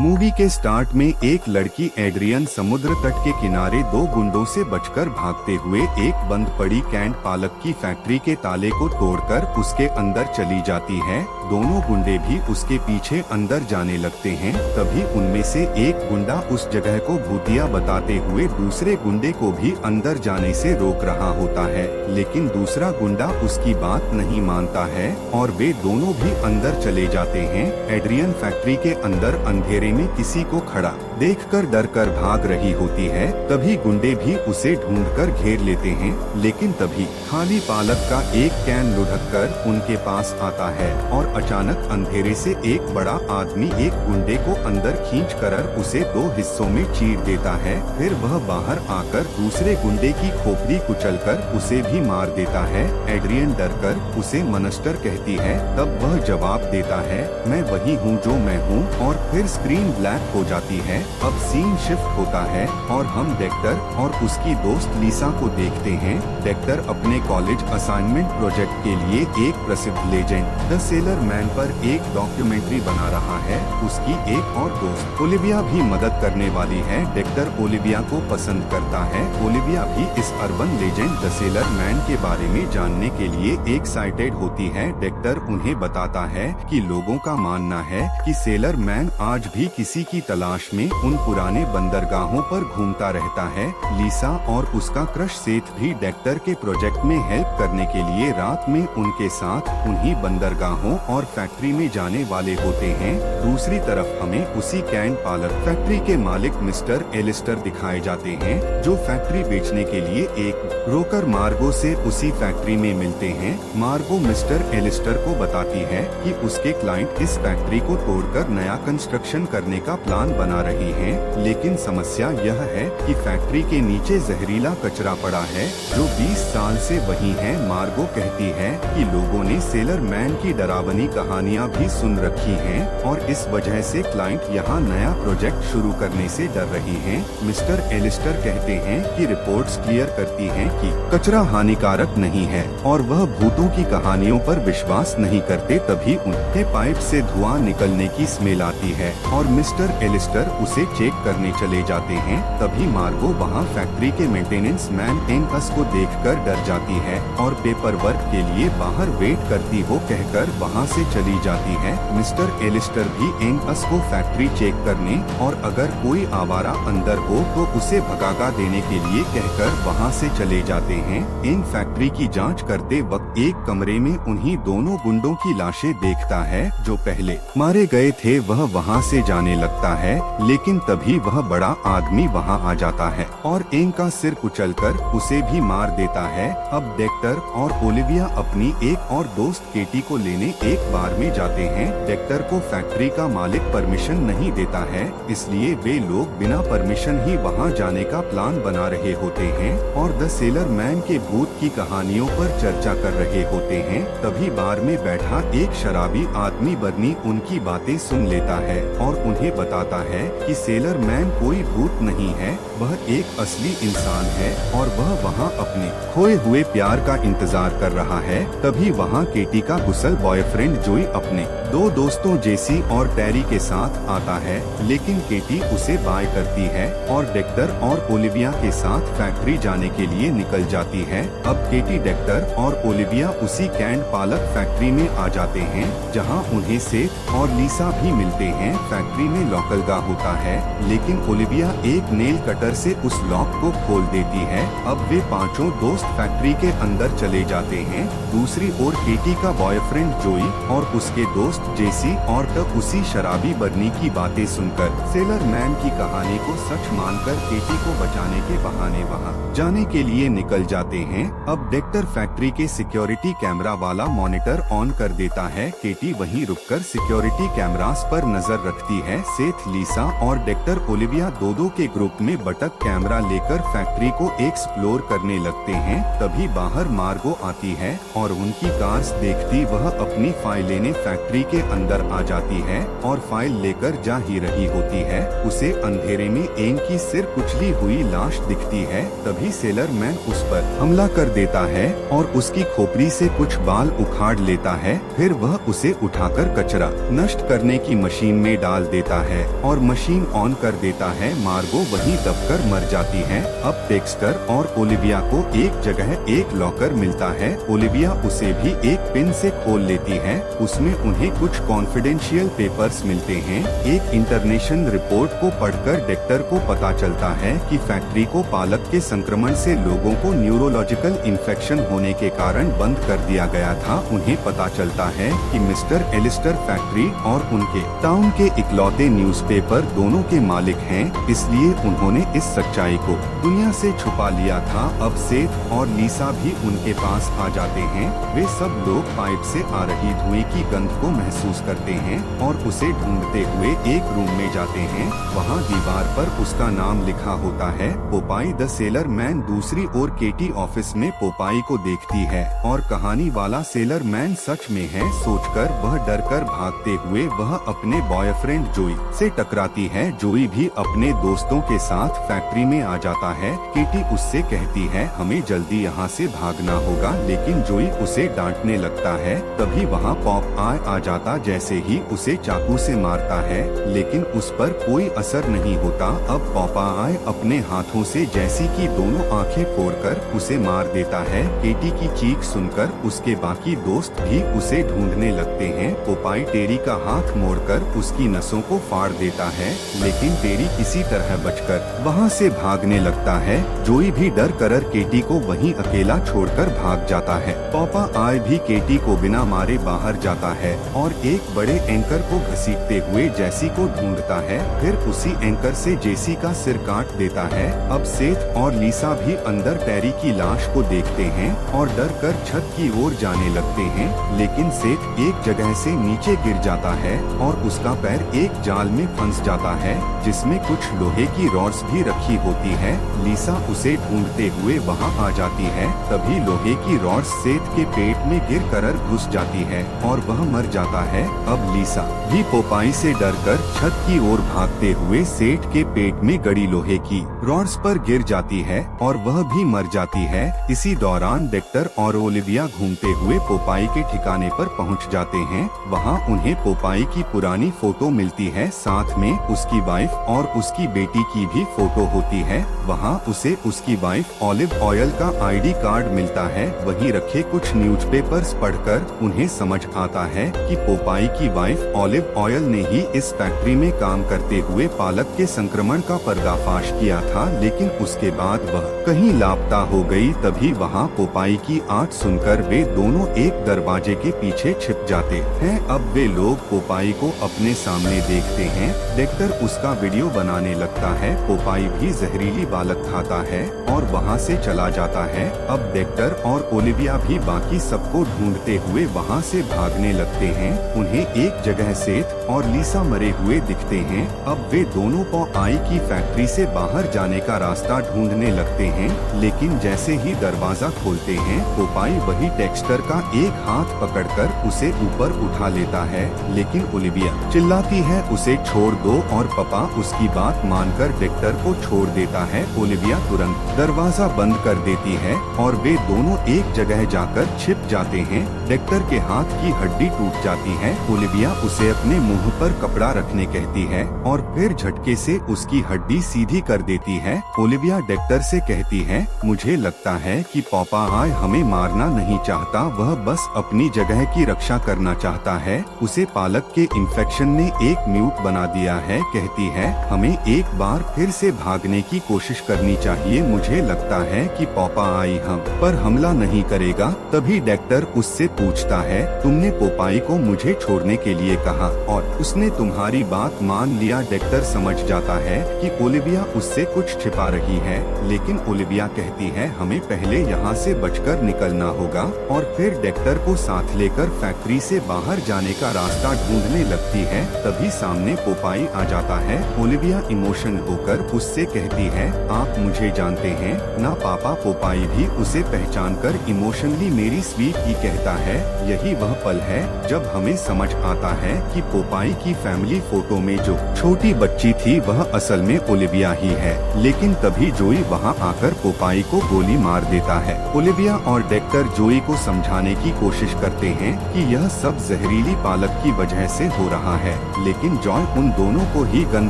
Movie के start में एक लड़की एड्रियन समुद्र तट के किनारे दो गुंडों से बचकर भागते हुए एक बंद पड़ी कैंट पालक की फैक्ट्री के ताले को तोड़कर उसके अंदर चली जाती है। दोनों गुंडे भी उसके पीछे अंदर जाने लगते हैं। तभी उनमें से एक गुंडा उस जगह को भूतिया बताते हुए दूसरे गुंडे को भी अंदर जाने से रोक रहा होता है, लेकिन दूसरा गुंडा उसकी बात नहीं मानता है और वे दोनों भी अंदर चले जाते हैं। एड्रियन फैक्ट्री के अंदर अंधेरे में किसी को खड़ा देखकर डर कर भाग रही होती है। तभी गुंडे भी उसे ढूंढकर घेर लेते हैं, लेकिन तभी खाली पालक का एक कैन लुढ़क कर उनके पास आता है और अचानक अंधेरे से एक बड़ा आदमी एक गुंडे को अंदर खींच कर उसे दो हिस्सों में चीर देता है। फिर वह बाहर आकर दूसरे गुंडे की खोपड़ी कुचलकर उसे भी मार देता है। एड्रियन डरकर उसे मनस्टर कहती है। तब वह जवाब देता है, मैं वही हूँ जो मैं हूँ, और फिर स्क्रीन ब्लैक हो जाती है। अब सीन शिफ्ट होता है और हम डेक्टर और उसकी दोस्त लीसा को देखते हैं। डेक्टर अपने कॉलेज असाइनमेंट प्रोजेक्ट के लिए एक प्रसिद्ध लेजेंड द सेलर मैन पर एक डॉक्यूमेंट्री बना रहा है। उसकी एक और दोस्त ओलिविया भी मदद करने वाली है। डेक्टर ओलिविया को पसंद करता है। ओलिविया भी इस urban legend the sailor man के बारे में जानने के लिए एक्साइटेड होती है। डेक्टर उन्हें बताता है कि लोगों का मानना है कि सेलर मैन आज भी किसी की तलाश में उन पुराने बंदरगाहों पर घूमता रहता है। लीसा और उसका क्रश सेठ भी डेक्टर के प्रोजेक्ट में हेल्प करने के लिए रात में उनके साथ उन्हीं बंदरगाहों और फैक्ट्री में जाने वाले होते हैं। दूसरी तरफ हमें उसी कैंट पालक फैक्ट्री के मालिक मिस्टर एलिस्टर दिखाए जाते हैं, जो फैक्ट्री बेचने के लिए एक ब्रोकर मार्गो से उसी फैक्ट्री में मिलते हैं। मार्गो मिस्टर एलिस्टर को बताती है कि उसके क्लाइंट इस फैक्ट्री को तोड़कर नया कंस्ट्रक्शन करने का प्लान बना रही हैं, लेकिन समस्या यह है कि फैक्ट्री के नीचे जहरीला कचरा पड़ा है जो 20 साल से वही है। मार्गो कहती है कि लोगों ने सेलर मैन की डरावनी कहानियाँ भी सुन रखी हैं और इस वजह से क्लाइंट यहाँ नया प्रोजेक्ट शुरू करने से डर रही हैं। मिस्टर एलिस्टर कहते हैं कि रिपोर्ट्स क्लियर करती हैं कि कचरा हानिकारक नहीं है और वह भूतों की कहानियों पर विश्वास नहीं करते। तभी उनके पाइप से धुआं निकलने की स्मेल आती है और मिस्टर एलिस्टर उसे चेक करने चले जाते हैं। तभी मार्गो वहाँ फैक्ट्री के मेंटेनेंस मैन एंकस को देखकर डर जाती है और पेपर वर्क के लिए बाहर वेट करती हो कहकर वहाँ से चली जाती है। मिस्टर एलिस्टर भी एंकस को फैक्ट्री चेक करने और अगर कोई आवारा अंदर हो तो उसे भगागा देने के लिए कहकर वहाँ से चले जाते हैं। इन फैक्ट्री की जांच करते वक्त एक कमरे में उन्हीं दोनों गुंडों की लाशें देखता है जो पहले मारे गए थे। वह वहाँ से जाने लगता है, लेकिन तभी वह बड़ा आदमी वहाँ आ जाता है और एंग का सिर कुचलकर उसे भी मार देता है। अब डेक्टर और ओलिविया अपनी एक और दोस्त केटी को लेने एक बार में जाते हैं। डेक्टर को फैक्ट्री का मालिक परमिशन नहीं देता है, इसलिए वे लोग बिना परमिशन ही वहाँ जाने का प्लान बना रहे होते हैं और द सेलर मैन के भूत की कहानियों पर चर्चा कर रहे होते हैं। तभी बार में बैठा एक शराबी आदमी बर्नी उनकी बातें सुन लेता है और उन्हें बताता है कि सेलर मैन कोई भूत नहीं है, वह एक असली इंसान है और वह वहाँ अपने खोए हुए प्यार का इंतजार कर रहा है। तभी वहाँ केटी का गुसल बॉयफ्रेंड जोई अपने दो दोस्तों जेसी और टेरी के साथ आता है, लेकिन केटी उसे बाय करती है और डेक्टर और ओलिविया के साथ फैक्ट्री जाने के लिए निकल जाती है। अब केटी, डेक्टर और ओलिविया उसी कैंट पालक फैक्ट्री में आ जाते हैं, जहाँ उन्हें सेठ और लीसा भी मिलते हैं। फैक्ट्री में लॉकलगा होता है, लेकिन ओलिविया एक नेल कटर से उस लॉक को खोल देती है। अब वे पांचों दोस्त फैक्ट्री के अंदर चले जाते हैं। दूसरी ओर केटी का बॉयफ्रेंड जोई और उसके दोस्त जेसी और तक उसी शराबी बर्नी की बातें सुनकर सेलर मैन की कहानी को सच मानकर केटी को बचाने के बहाने वहां जाने के लिए निकल जाते हैं। अब डेक्टर फैक्ट्री के सिक्योरिटी कैमरा वाला मॉनिटर ऑन कर देता है। केटी वहीं रुककर सिक्योरिटी कैमरास पर नजर रखती है। सेठ, लीसा और डेक्टर ओलिविया दो के ग्रुप में बटक कैमरा लेकर फैक्ट्री को एक्सप्लोर करने लगते हैं। तभी बाहर मार्गो आती है और उनकी कार्स देखती वह अपनी फाइलें फैक्ट्री के अंदर आ जाती है और फाइल लेकर जा ही रही होती है। उसे अंधेरे में एंग की सिर कुचली हुई लाश दिखती है। तभी सेलर मैन उस पर हमला कर देता है और उसकी खोपड़ी से कुछ बाल उखाड़ लेता है। फिर वह उसे उठाकर कचरा नष्ट करने की मशीन में डाल देता है और मशीन ऑन कर देता है। मार्गो वहीं दबकर मर जाती है। अब डेक्स्टर और ओलिविया को एक जगह एक लॉकर मिलता है। ओलिविया उसे भी एक पिन से खोल लेती है। उसमें उन्हें कुछ कॉन्फिडेंशियल पेपर्स मिलते हैं। एक इंटरनेशनल रिपोर्ट को पढ़कर डेक्टर को पता चलता है कि फैक्ट्री को पालक के संक्रमण से लोगों को न्यूरोलॉजिकल इन्फेक्शन होने के कारण बंद कर दिया गया था। उन्हें पता चलता है कि मिस्टर एलिस्टर फैक्ट्री और उनके टाउन के इकलौते न्यूज़पेपर दोनों के मालिक हैं, इसलिए उन्होंने इस सच्चाई को दुनिया से छुपा लिया था। अब सेथ और लीसा भी उनके पास आ जाते हैं। वे सब लोग पाइप से आ रही धुएं की गंध को महसूस करते हैं और उसे ढूंढते हुए एक रूम में जाते हैं। वहाँ दीवार पर उसका नाम लिखा होता है, पोपाई द सेलर मैन। दूसरी ओर केटी ऑफिस में पोपाई को देखती है और कहानी वाला सेलर मैन सच में है सोचकर वह डरकर भागते हुए वह अपने बॉयफ्रेंड जोई से टकराती है। जोई भी अपने दोस्तों के साथ फैक्ट्री में आ जाता है। केटी उससे कहती है हमें जल्दी यहाँ से भागना होगा, लेकिन जोई उसे डांटने लगता है। तभी वहाँ पॉप आय आ जाता, जैसे ही उसे चाकू से मारता है, लेकिन उस पर कोई असर नहीं होता। अब पॉपा आय अपने हाथों से जैसी की दोनों आंखें फोड़कर उसे मार देता है। केटी की चीख सुनकर उसके बाकी दोस्त भी उसे ढूंढने लगते हैं। पोपाई टेरी का हाथ मोड़कर उसकी नसों को फाड़ देता है, लेकिन टेरी किसी तरह बचकर वहाँ से भागने लगता है। जोई भी डर कर केटी को वहीं अकेला छोड़कर भाग जाता है। पॉपा आय भी केटी को बिना मारे बाहर जाता है और एक बड़े एंकर को घसीटते हुए जेसी को ढूंढता है। फिर उसी एंकर से जेसी का सिर काट देता है। अब सेथ और लीसा भी अंदर टेरी की लाश को देखते हैं और डर कर छत की ओर जाने लगते हैं, लेकिन सेथ एक जगह से नीचे गिर जाता है और उसका पैर एक जाल में फंस जाता है जिसमें कुछ लोहे की रॉड्स भी रखी होती है। लीसा उसे ढूंढते हुए वहां आ जाती है। तभी लोहे की रॉड्स सेठ के पेट में गिर कर घुस जाती है और वह मर जाता है। अब लीसा भी पोपाई से डरकर छत की ओर भागते हुए सेठ के पेट में गड़ी लोहे की रॉड्स पर गिर जाती है और वह भी मर जाती है। इसी दौरान डेक्टर और ओलिविया घूमते हुए पोपाई के ठिकाने पर पहुंच जाते हैं। वहां उन्हें पोपाई की पुरानी फोटो मिलती है, साथ में उसकी वाइफ और उसकी बेटी की भी फोटो होती है। वहां उसे उसकी वाइफ ऑलिव ऑयल का आईडी कार्ड मिलता है। वहीं रखे कुछ न्यूज़पेपर्स पढ़कर उन्हें समझ आता है कि पोपाई की वाइफ ऑलिव ऑयल ने ही इस फैक्ट्री में काम करते हुए पालक के संक्रमण का पर्दाफाश किया था, लेकिन उसके बाद वह कहीं लापता हो गई। तभी वहां पोपाई की आवाज सुनकर वे दोनों एक दरवाजे के पीछे छिप जाते हैं। अब वे लोग पोपाई को अपने सामने देखते हैं। डेक्टर उसका वीडियो बनाने लगता है। पोपाई भी जहरीली बालक खाता है और वहां से चला जाता है। अब डेक्टर और ओलिविया भी बाकी सबको ढूंढते हुए वहां से भागने लगते हैं। उन्हें एक जगह सेठ और लीसा मरे हुए दिखते हैं। अब वे दोनों पोपाई की फैक्ट्री से बाहर जाने का रास्ता ढूंढने लगते हैं, लेकिन जैसे ही दरवाजा खोलते हैं पोपाई वही डेक्स्टर का एक हाथ पकड़कर उसे ऊपर उठा लेता है, लेकिन ओलिविया चिल्लाती है उसे छोड़ दो और पापा उसकी बात मानकर डेक्टर को छोड़ देता है। ओलिविया तुरंत दरवाजा बंद कर देती है और वे दोनों एक जगह जाकर छिप जाते हैं। डेक्टर के हाथ की हड्डी टूट जाती है। ओलिविया उसे अपने मुंह पर कपड़ा रखने कहती है और फिर झटके से उसकी हड्डी सीधी कर देती है। ओलिविया डेक्टर से कहती है मुझे लगता है कि पापा आय हमें मारना नहीं चाहता, वह बस अपनी जगह की रक्षा करना चाहता है। उसे पालक के इन्फेक्शन ने एक म्यूट बना दिया है। कहती है हमें एक बार फिर से भागने की कोशिश करनी चाहिए। मुझे लगता है कि पापा आई हम पर हमला नहीं करेगा। तभी डेक्टर उससे पूछता है तुमने पोपाई को मुझे छोड़ने के लिए कहा और उसने तुम्हारी बात मान लिया। डेक्टर समझ जाता है कि ओलिविया उससे कुछ छिपा रही है, लेकिन ओलिविया कहती है हमें पहले यहाँ से बचकर निकलना होगा और फिर डेक्टर को साथ लेकर फैक्ट्री से बाहर जाने का रास्ता ढूंढने लगती है। तभी सामने पोपाई आ जाता है। ओलिविया इमोशन होकर उससे कहती है आप मुझे जानते हैं ना पापा। पोपाई भी उसे पहचानकर इमोशनली मेरी स्वीट ही कहता है यही वह पल है जब हम हमें समझ आता है कि पोपाई की फैमिली फोटो में जो छोटी बच्ची थी वह असल में ओलिविया ही है। लेकिन तभी जोई वहां आकर पोपाई को गोली मार देता है। ओलिविया और डेक्टर जोई को समझाने की कोशिश करते हैं कि यह सब जहरीली पालक की वजह से हो रहा है, लेकिन जॉय उन दोनों को ही गन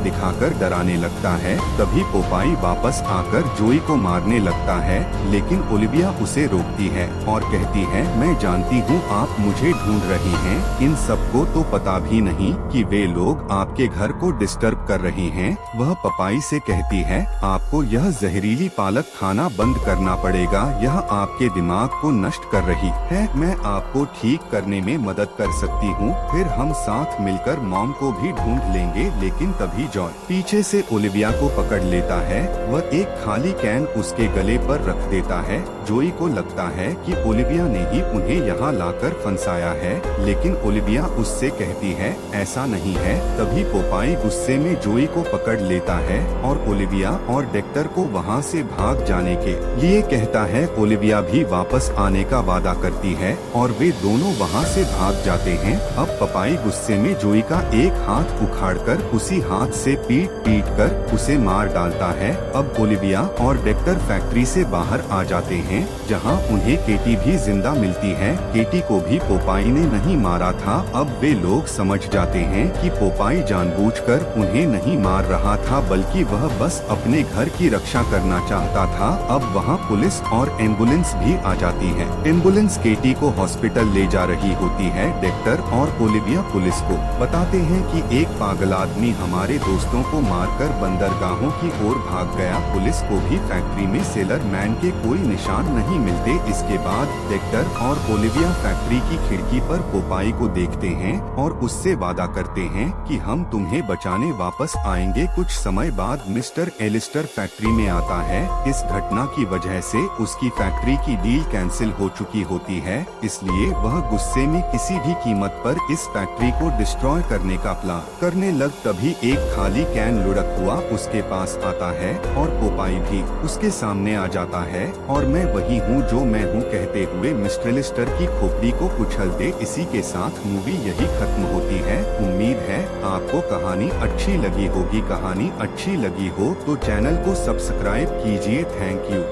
दिखाकर डराने लगता है। तभी पोपाई वापस आकर जोई को मारने लगता है, लेकिन ओलिविया उसे रोकती है और कहती है, मैं जानती हूँ आप मुझे ढूंढ रही हैं। इन सबको तो पता भी नहीं कि वे लोग आपके घर को डिस्टर्ब कर रहे हैं। वह पपाई से कहती है, आपको यह जहरीली पालक खाना बंद करना पड़ेगा, यह आपके दिमाग को नष्ट कर रही है। मैं आपको ठीक करने में मदद कर सकती हूँ, फिर हम साथ मिलकर मॉम को भी ढूंढ लेंगे। लेकिन तभी जॉय पीछे से ओलिविया को पकड़ लेता है। वह एक खाली कैन उसके गले पर रख देता है। जोई को लगता है कि ओलिविया ने ही उन्हें यहाँ लाकर फंसाया है, लेकिन ओलिविया उससे कहती है, ऐसा नहीं है। तभी पोपाई गुस्से में जोई को पकड़ लेता है और ओलिविया और डेक्टर को वहाँ से भाग जाने के लिए कहता है। ओलिविया भी वापस आने का वादा करती है और वे दोनों वहाँ से भाग जाते हैं। अब पपाई गुस्से में जोई का एक हाथ उखाड़कर उसी हाथ से पीट कर उसे मार डालता है। अब ओलिविया और डेक्टर फैक्ट्री से बाहर आ जाते हैं, जहां उन्हें केटी भी जिंदा मिलती है। केटी को भी पोपाई ने नहीं मारा था। अब वे लोग समझ जाते हैं कि पोपाई जानबूझकर उन्हें नहीं मार रहा था, बल्कि वह बस अपने घर की रक्षा करना चाहता था। अब वहां पुलिस और एम्बुलेंस भी आ जाती है। एम्बुलेंस केटी को हॉस्पिटल ले जा रही होती है। डेक्टर और ओलिविया पुलिस को बताते हैं कि एक पागल आदमी हमारे दोस्तों को मारकर बंदरगाहों की ओर भाग गया। पुलिस को भी फैक्ट्री में सेलर मैन के कोई निशान नहीं मिलते। इसके बाद डेक्टर और ओलिविया फैक्ट्री की खिड़की पर पोपाई को देखते हैं और उससे वादा करते हैं कि हम तुम्हें बचाने वापस आएंगे। कुछ समय बाद मिस्टर एलिस्टर फैक्ट्री में आता है। इस घटना की वजह से उसकी फैक्ट्री की डील कैंसिल हो चुकी होती है, इसलिए वह गुस्से में किसी भी कीमत पर इस फैक्ट्री को डिस्ट्रॉय करने का प्लान करने लग। तभी एक खाली कैन लुढ़क हुआ उसके पास आता है और पोपाई भी उसके सामने आ जाता है और मैं वही हूँ जो मैं हूँ कहते हुए मिस्टर एलिस्टर की खोपड़ी को कुचल दे। इसी के साथ मूवी यही खत्म होती है। उम्मीद है आपको कहानी अच्छी लगी होगी। कहानी अच्छी लगी हो तो चैनल को सब्सक्राइब कीजिए। Thank you.